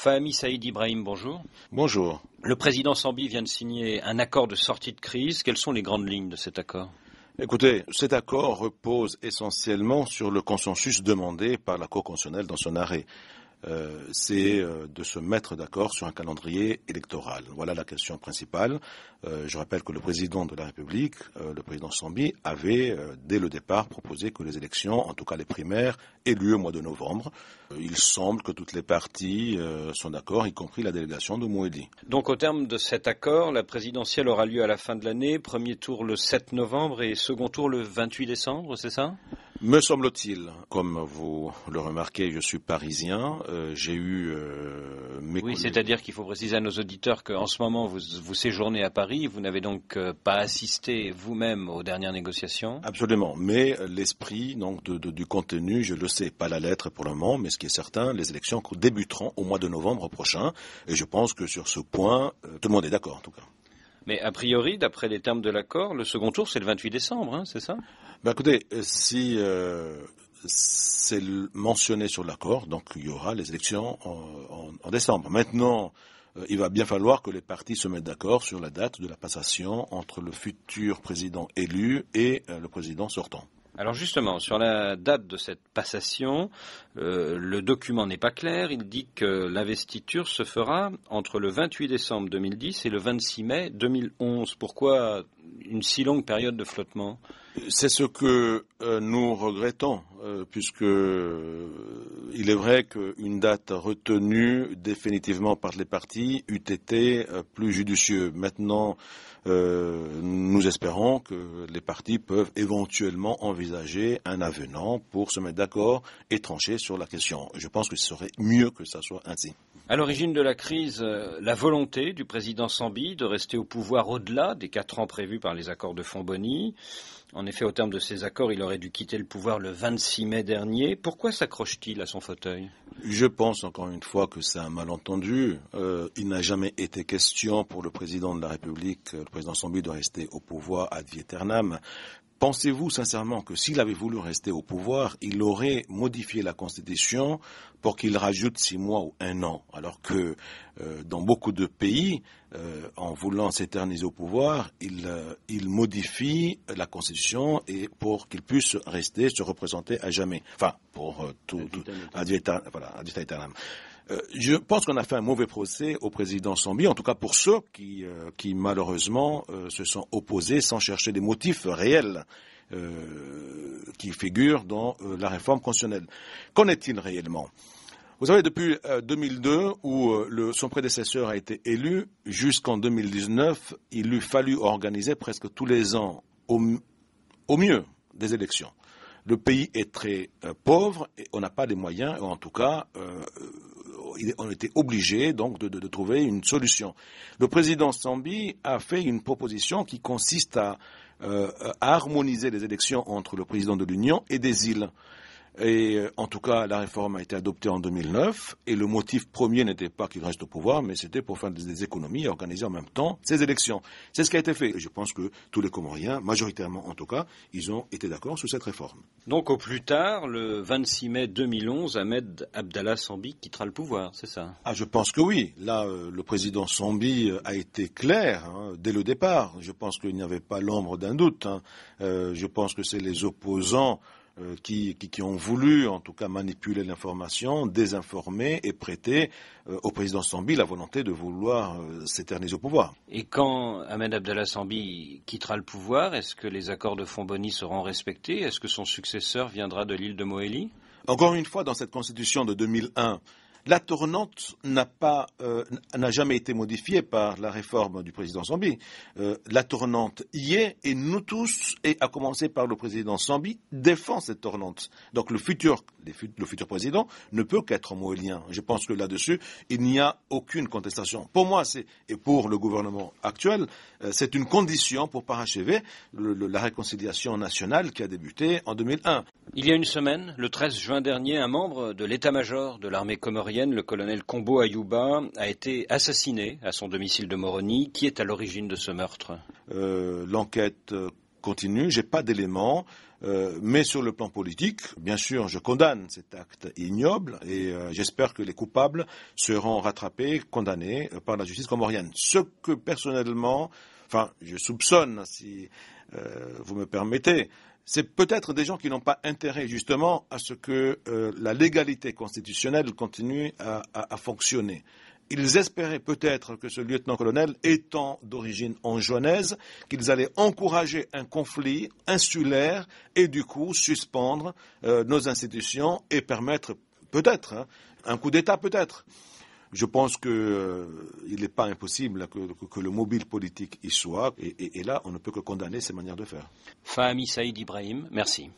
Fahmi Saïd Ibrahim, bonjour. Bonjour. Le président Sambi vient de signer un accord de sortie de crise. Quelles sont les grandes lignes de cet accord ? Écoutez, cet accord repose essentiellement sur le consensus demandé par la Cour constitutionnelle dans son arrêt. C'est de se mettre d'accord sur un calendrier électoral. Voilà la question principale. Je rappelle que le président de la République, le président Sambi, avait dès le départ proposé que les élections, en tout cas les primaires, aient lieu au mois de novembre. Il semble que toutes les parties sont d'accord, y compris la délégation de Mouedi. Donc au terme de cet accord, la présidentielle aura lieu à la fin de l'année, premier tour le 7 novembre et second tour le 28 décembre, c'est ça ? Me semble-t-il, comme vous le remarquez, je suis parisien, j'ai eu mes Oui, collègues... c'est-à-dire qu'il faut préciser à nos auditeurs qu'en ce moment, vous séjournez à Paris, vous n'avez donc pas assisté vous-même aux dernières négociations. Absolument, mais l'esprit donc du contenu, je le sais, pas la lettre pour le moment, mais ce qui est certain, les élections débuteront au mois de novembre prochain, et je pense que sur ce point, tout le monde est d'accord en tout cas. Mais a priori, d'après les termes de l'accord, le second tour c'est le 28 décembre, hein, c'est ça ? Écoutez, si c'est mentionné sur l'accord, donc il y aura les élections en décembre. Maintenant, il va bien falloir que les partis se mettent d'accord sur la date de la passation entre le futur président élu et le président sortant. Alors justement, sur la date de cette passation, le document n'est pas clair. Il dit que l'investiture se fera entre le 28 décembre 2010 et le 26 mai 2011. Pourquoi une si longue période de flottement ? C'est ce que nous regrettons, puisque il est vrai qu'une date retenue définitivement par les partis eût été plus judicieux. Maintenant, nous espérons que les partis peuvent éventuellement envisager un avenant pour se mettre d'accord et trancher sur la question. Je pense que ce serait mieux que ça soit ainsi. À l'origine de la crise, la volonté du président Sambi de rester au pouvoir au-delà des 4 ans prévus par les accords de Fonbonny. En effet, au terme de ces accords, il aurait dû quitter le pouvoir le 26 mai dernier. Pourquoi s'accroche-t-il à son fauteuil ? Je pense encore une fois que c'est un malentendu. Il n'a jamais été question pour le président de la République, le président Sambi, de rester au pouvoir ad vieternam. Pensez-vous sincèrement que s'il avait voulu rester au pouvoir, il aurait modifié la Constitution pour qu'il rajoute 6 mois ou 1 an, alors que dans beaucoup de pays, en voulant s'éterniser au pouvoir, il modifie la Constitution et pour qu'il puisse rester, se représenter à jamais. Enfin, pour tout ad vieternam. Je pense qu'on a fait un mauvais procès au président Sambi, en tout cas pour ceux qui malheureusement se sont opposés sans chercher des motifs réels qui figurent dans la réforme constitutionnelle. Qu'en est-il réellement ? Vous savez, depuis 2002, où son prédécesseur a été élu, jusqu'en 2019, il lui fallu organiser presque tous les ans, au mieux, des élections. Le pays est très pauvre et on n'a pas les moyens, en tout cas... on était obligé donc de trouver une solution. Le président Sambi a fait une proposition qui consiste à harmoniser les élections entre le président de l'Union et des îles. Et en tout cas, la réforme a été adoptée en 2009 et le motif premier n'était pas qu'il reste au pouvoir, mais c'était pour faire des économies et organiser en même temps ces élections. C'est ce qui a été fait. Et je pense que tous les Comoriens, majoritairement en tout cas, ils ont été d'accord sur cette réforme. Donc au plus tard, le 26 mai 2011, Ahmed Abdallah Sambi quittera le pouvoir, c'est ça ? Je pense que oui. Là, le président Sambi a été clair dès le départ. Je pense qu'il n'y avait pas l'ombre d'un doute. Je pense que c'est les opposants qui ont voulu, en tout cas, manipuler l'information, désinformer et prêter au président Sambi la volonté de vouloir s'éterniser au pouvoir. Et quand Ahmed Abdallah Sambi quittera le pouvoir, est-ce que les accords de Fonbonny seront respectés ? Est-ce que son successeur viendra de l'île de Mohéli ? Encore une fois, dans cette constitution de 2001, la tournante n'a jamais été modifiée par la réforme du président Sambi. La tournante y est et nous tous, et à commencer par le président Sambi, défend cette tournante. Donc le futur président ne peut qu'être moélien. Je pense que là-dessus, il n'y a aucune contestation. Pour moi, et pour le gouvernement actuel, c'est une condition pour parachever la réconciliation nationale qui a débuté en 2001. Il y a une semaine, le 13 juin dernier, un membre de l'état-major de l'armée comorienne, le colonel Kombo Ayouba, a été assassiné à son domicile de Moroni. Qui est à l'origine de ce meurtre ? L'enquête continue. J'ai pas d'éléments, mais sur le plan politique, bien sûr, je condamne cet acte ignoble et j'espère que les coupables seront rattrapés, condamnés par la justice comorienne. Ce que personnellement, je soupçonne, si vous me permettez, c'est peut-être des gens qui n'ont pas intérêt justement à ce que la légalité constitutionnelle continue à fonctionner. Ils espéraient peut-être que ce lieutenant-colonel, étant d'origine anjouanaise, qu'ils allaient encourager un conflit insulaire et du coup suspendre nos institutions et permettre peut-être un coup d'État peut-être. Je pense qu'il n'est pas impossible que le mobile politique y soit et là on ne peut que condamner ces manières de faire. Fahmi Saïd Ibrahim, merci.